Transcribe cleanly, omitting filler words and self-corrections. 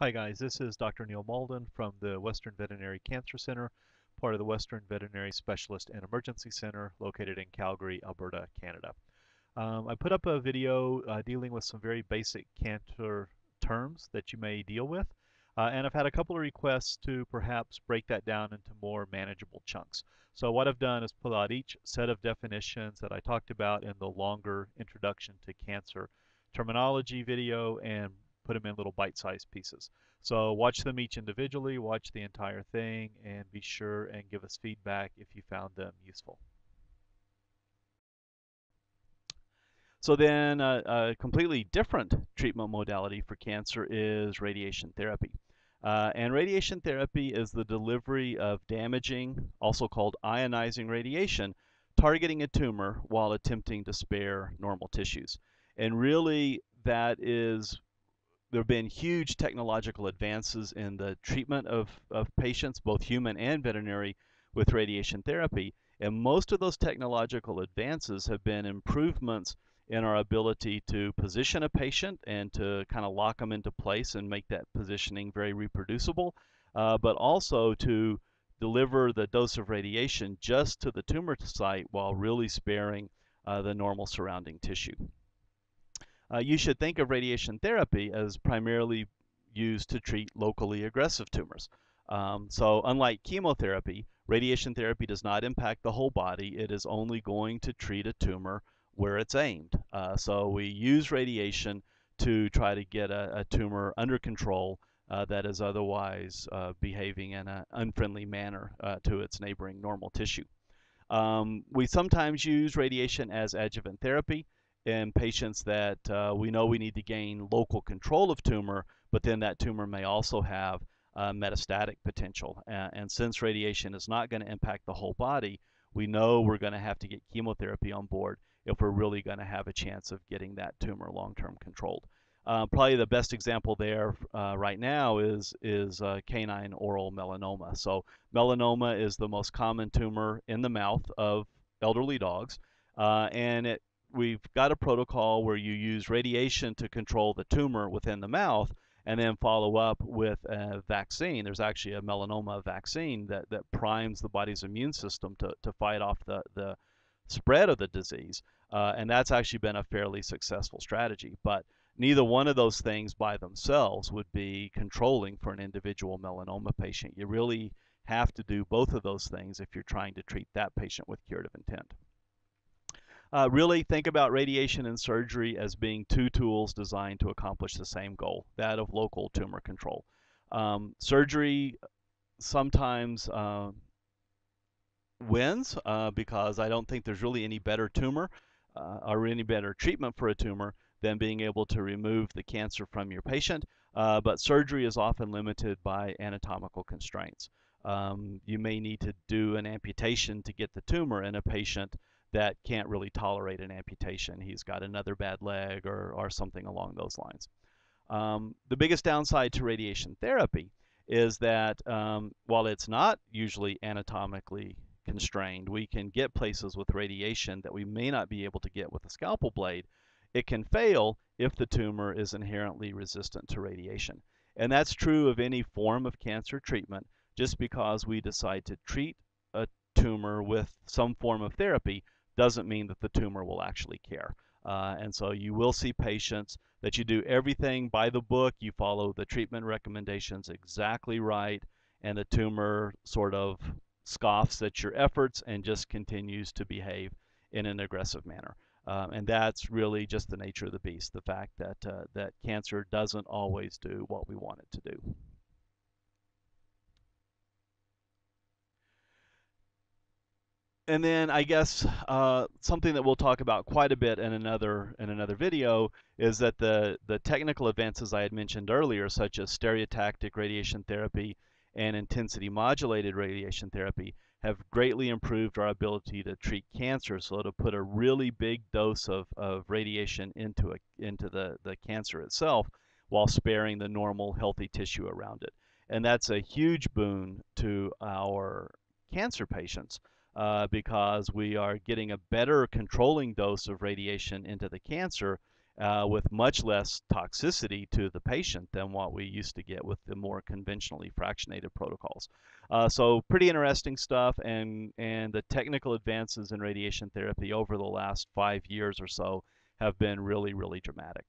Hi guys, this is Dr. Neil Malden from the Western Veterinary Cancer Center, part of the Western Veterinary Specialist and Emergency Center located in Calgary, Alberta, Canada. I put up a video dealing with some very basic cancer terms that you may deal with, and I've had a couple of requests to perhaps break that down into more manageable chunks. So what I've done is pull out each set of definitions that I talked about in the longer Introduction to Cancer terminology video and put them in little bite-sized pieces. So watch them each individually, watch the entire thing, and be sure and give us feedback if you found them useful. So then a completely different treatment modality for cancer is radiation therapy. And radiation therapy is the delivery of damaging, also called ionizing radiation, targeting a tumor while attempting to spare normal tissues. And really, there have been huge technological advances in the treatment of patients, both human and veterinary, with radiation therapy. And most of those technological advances have been improvements in our ability to position a patient and to kind of lock them into place and make that positioning very reproducible, but also to deliver the dose of radiation just to the tumor site while really sparing the normal surrounding tissue. You should think of radiation therapy as primarily used to treat locally aggressive tumors. So unlike chemotherapy, radiation therapy does not impact the whole body. It is only going to treat a tumor where it's aimed. So we use radiation to try to get a tumor under control that is otherwise behaving in an unfriendly manner to its neighboring normal tissue. We sometimes use radiation as adjuvant therapy in patients that we know we need to gain local control of tumor, but then that tumor may also have metastatic potential. And since radiation is not going to impact the whole body, we know we're going to have to get chemotherapy on board if we're really going to have a chance of getting that tumor long-term controlled. Probably the best example there right now is canine oral melanoma. So melanoma is the most common tumor in the mouth of elderly dogs, and we've got a protocol where you use radiation to control the tumor within the mouth and then follow up with a vaccine. There's actually a melanoma vaccine that primes the body's immune system to fight off the spread of the disease. And that's actually been a fairly successful strategy. But neither one of those things by themselves would be controlling for an individual melanoma patient. You really have to do both of those things if you're trying to treat that patient with curative intent. Really think about radiation and surgery as being two tools designed to accomplish the same goal, that of local tumor control. Surgery sometimes wins because I don't think there's really any better tumor or any better treatment for a tumor than being able to remove the cancer from your patient. But surgery is often limited by anatomical constraints. You may need to do an amputation to get the tumor in a patient that can't really tolerate an amputation. He's got another bad leg or something along those lines. The biggest downside to radiation therapy is that while it's not usually anatomically constrained, we can get places with radiation that we may not be able to get with a scalpel blade. It can fail if the tumor is inherently resistant to radiation. And that's true of any form of cancer treatment. Just because we decide to treat a tumor with some form of therapy doesn't mean that the tumor will actually care. And so you will see patients that you do everything by the book, you follow the treatment recommendations exactly right, and the tumor sort of scoffs at your efforts and just continues to behave in an aggressive manner. And that's really just the nature of the beast, the fact that, that cancer doesn't always do what we want it to do. And then I guess something that we'll talk about quite a bit in another video is that the technical advances I had mentioned earlier, such as stereotactic radiation therapy and intensity modulated radiation therapy, have greatly improved our ability to treat cancer. So to put a really big dose of radiation into the cancer itself while sparing the normal healthy tissue around it. And that's a huge boon to our cancer patients. Because we are getting a better controlling dose of radiation into the cancer with much less toxicity to the patient than what we used to get with the more conventionally fractionated protocols. So pretty interesting stuff, and the technical advances in radiation therapy over the last 5 years or so have been really, really dramatic.